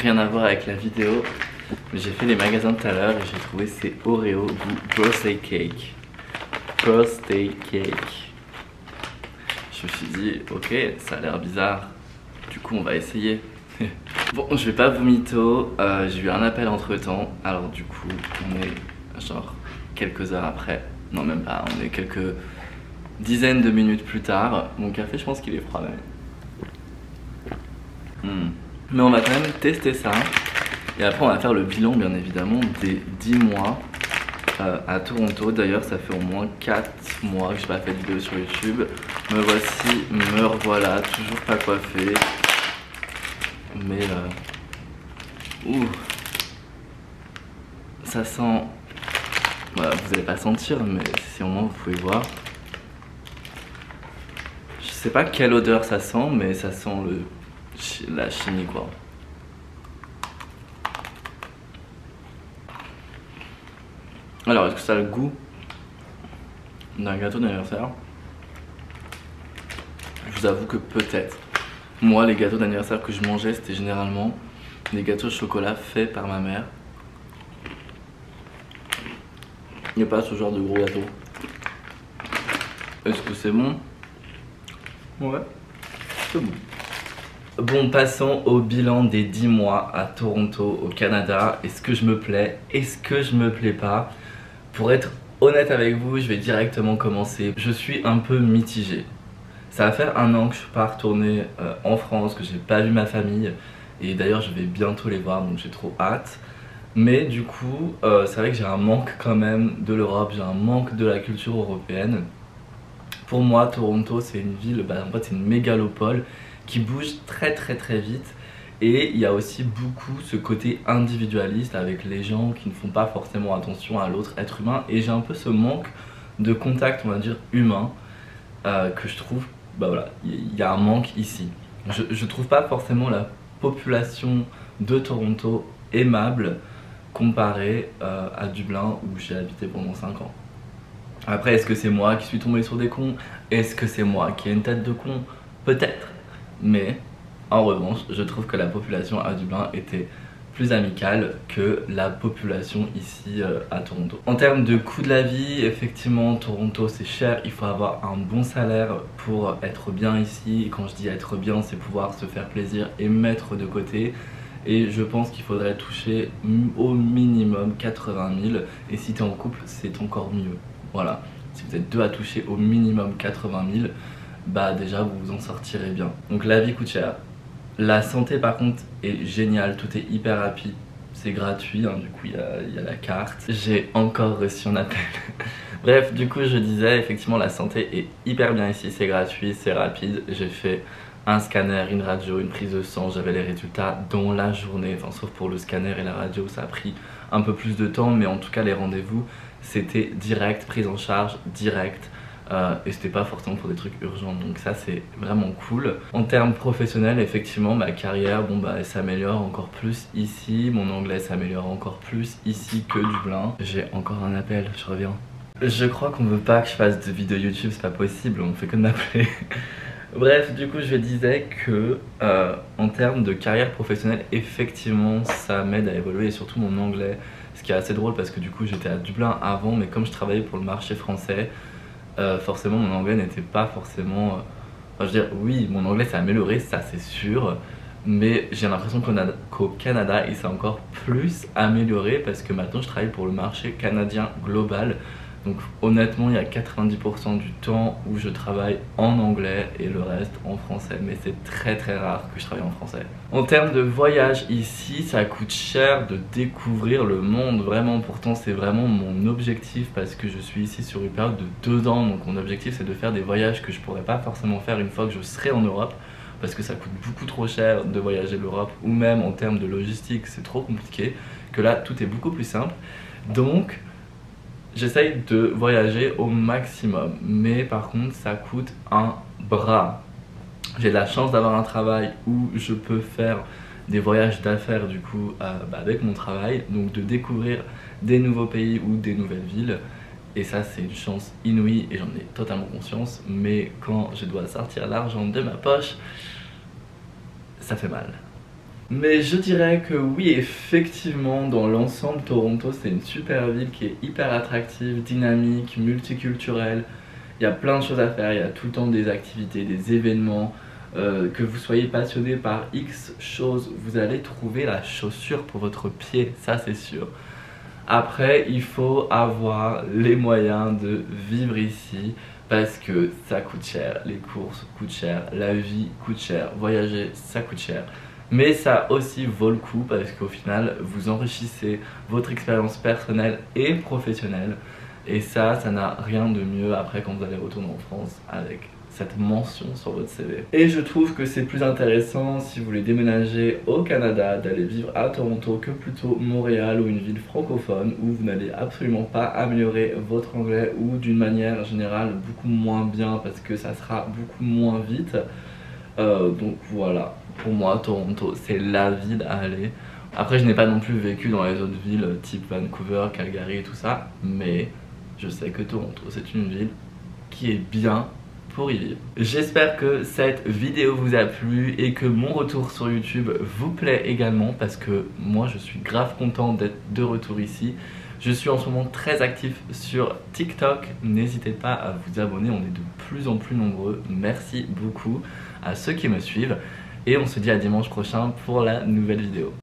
rien à voir avec la vidéo. J'ai fait les magasins tout à l'heure et j'ai trouvé ces Oreo goût birthday cake. Birthday cake. Je me suis dit, ok, ça a l'air bizarre. Du coup, on va essayer. Bon, je vais pas vous mytho. J'ai eu un appel entre temps. Alors, du coup, on est genre quelques heures après. Non, même pas. On est quelques dizaines de minutes plus tard. Mon café, je pense qu'il est froid même. Mais on va quand même tester ça. Et après on va faire le bilan bien évidemment des 10 mois à Toronto. D'ailleurs ça fait au moins 4 mois que je n'ai pas fait de vidéo sur YouTube. Me voici, me revoilà, toujours pas coiffé. Mais ouh, ça sent, voilà, vous allez pas sentir mais si au moins vous pouvez voir. Je sais pas quelle odeur ça sent mais ça sent la chimie quoi. Alors est-ce que ça a le goût d'un gâteau d'anniversaire? Je vous avoue que peut-être. Moi les gâteaux d'anniversaire que je mangeais c'était généralement des gâteaux au chocolat faits par ma mère. Il n'y a pas ce genre de gros gâteau. Est-ce que c'est bon? Ouais, c'est bon. Bon, passons au bilan des 10 mois à Toronto, au Canada. Est-ce que je me plais? Est-ce que je me plais pas? Pour être honnête avec vous, je vais directement commencer. Je suis un peu mitigé. Ça va faire 1 an que je suis pas retourné en France, que j'ai pas vu ma famille. Et d'ailleurs, je vais bientôt les voir, donc j'ai trop hâte. Mais du coup, c'est vrai que j'ai un manque quand même de l'Europe, j'ai un manque de la culture européenne. Pour moi, Toronto, c'est une ville, en fait, c'est une mégalopole qui bouge très vite. Et il y a aussi beaucoup ce côté individualiste avec les gens qui ne font pas forcément attention à l'autre être humain. Et j'ai un peu ce manque de contact, on va dire, humain, que je trouve, voilà, il y a un manque ici. Je trouve pas forcément la population de Toronto aimable comparée à Dublin où j'ai habité pendant 5 ans. Après, est-ce que c'est moi qui suis tombé sur des cons? Est-ce que c'est moi qui ai une tête de con? Peut-être. Mais en revanche, je trouve que la population à Dublin était plus amicale que la population ici à Toronto. En termes de coût de la vie, effectivement, Toronto c'est cher, il faut avoir un bon salaire pour être bien ici. Et quand je dis être bien, c'est pouvoir se faire plaisir et mettre de côté. Et je pense qu'il faudrait toucher au minimum 80 000. Et si tu es en couple, c'est encore mieux. Voilà, si vous êtes deux à toucher au minimum 80 000, bah déjà vous vous en sortirez bien. Donc la vie coûte cher. La santé par contre est géniale, tout est hyper rapide, c'est gratuit, hein, du coup il y a la carte. J'ai encore reçu un appel. Bref, du coup je disais, effectivement la santé est hyper bien ici, c'est gratuit, c'est rapide. J'ai fait un scanner, une radio, une prise de sang, j'avais les résultats dans la journée. Enfin sauf pour le scanner et la radio, ça a pris un peu plus de temps, mais en tout cas les rendez-vous c'était direct, prise en charge direct. Et c'était pas forcément pour des trucs urgents, donc ça c'est vraiment cool. En termes professionnels, effectivement ma carrière elle s'améliore encore plus ici, mon anglais s'améliore encore plus ici que Dublin. J'ai encore un appel, je reviens. Je crois qu'on veut pas que je fasse de vidéo YouTube, c'est pas possible, on fait que de m'appeler. Bref, du coup je disais que en termes de carrière professionnelle, effectivement ça m'aide à évoluer, et surtout mon anglais. Ce qui est assez drôle parce que du coup j'étais à Dublin avant, mais comme je travaillais pour le marché français, forcément mon anglais n'était pas forcément... Enfin, je veux dire, oui, mon anglais s'est amélioré, ça c'est sûr, mais j'ai l'impression qu'au Canada il s'est encore plus amélioré parce que maintenant je travaille pour le marché canadien global. Donc honnêtement il y a 90% du temps où je travaille en anglais et le reste en français, mais c'est très rare que je travaille en français. En termes de voyage ici, ça coûte cher de découvrir le monde, vraiment. Pourtant c'est vraiment mon objectif parce que je suis ici sur une période de 2 ans. Donc mon objectif c'est de faire des voyages que je pourrais pas forcément faire une fois que je serai en Europe, parce que ça coûte beaucoup trop cher de voyager l'Europe, ou même en termes de logistique c'est trop compliqué, que là tout est beaucoup plus simple. Donc j'essaye de voyager au maximum, mais par contre ça coûte un bras. J'ai de la chance d'avoir un travail où je peux faire des voyages d'affaires du coup avec mon travail, donc de découvrir des nouveaux pays ou des nouvelles villes. Et ça c'est une chance inouïe et j'en ai totalement conscience, mais quand je dois sortir l'argent de ma poche, ça fait mal. Mais je dirais que oui, effectivement, dans l'ensemble, Toronto, c'est une super ville qui est hyper attractive, dynamique, multiculturelle. Il y a plein de choses à faire, il y a tout le temps des activités, des événements. Que vous soyez passionné par X choses, vous allez trouver la chaussure pour votre pied, ça c'est sûr. Après, il faut avoir les moyens de vivre ici parce que ça coûte cher, les courses coûtent cher, la vie coûte cher, voyager ça coûte cher. Mais ça aussi vaut le coup parce qu'au final, vous enrichissez votre expérience personnelle et professionnelle. Et ça n'a rien de mieux après quand vous allez retourner en France avec cette mention sur votre CV. Et je trouve que c'est plus intéressant si vous voulez déménager au Canada d'aller vivre à Toronto que plutôt Montréal ou une ville francophone où vous n'allez absolument pas améliorer votre anglais ou d'une manière générale beaucoup moins bien parce que ça sera beaucoup moins vite. Donc voilà, pour moi Toronto c'est la ville à aller. Après je n'ai pas non plus vécu dans les autres villes type Vancouver, Calgary et tout ça, mais je sais que Toronto c'est une ville qui est bien pour y vivre. J'espère que cette vidéo vous a plu et que mon retour sur YouTube vous plaît également parce que moi je suis grave content d'être de retour ici. Je suis en ce moment très actif sur TikTok, n'hésitez pas à vous abonner, on est de plus en plus nombreux. Merci beaucoup à ceux qui me suivent et on se dit à dimanche prochain pour la nouvelle vidéo.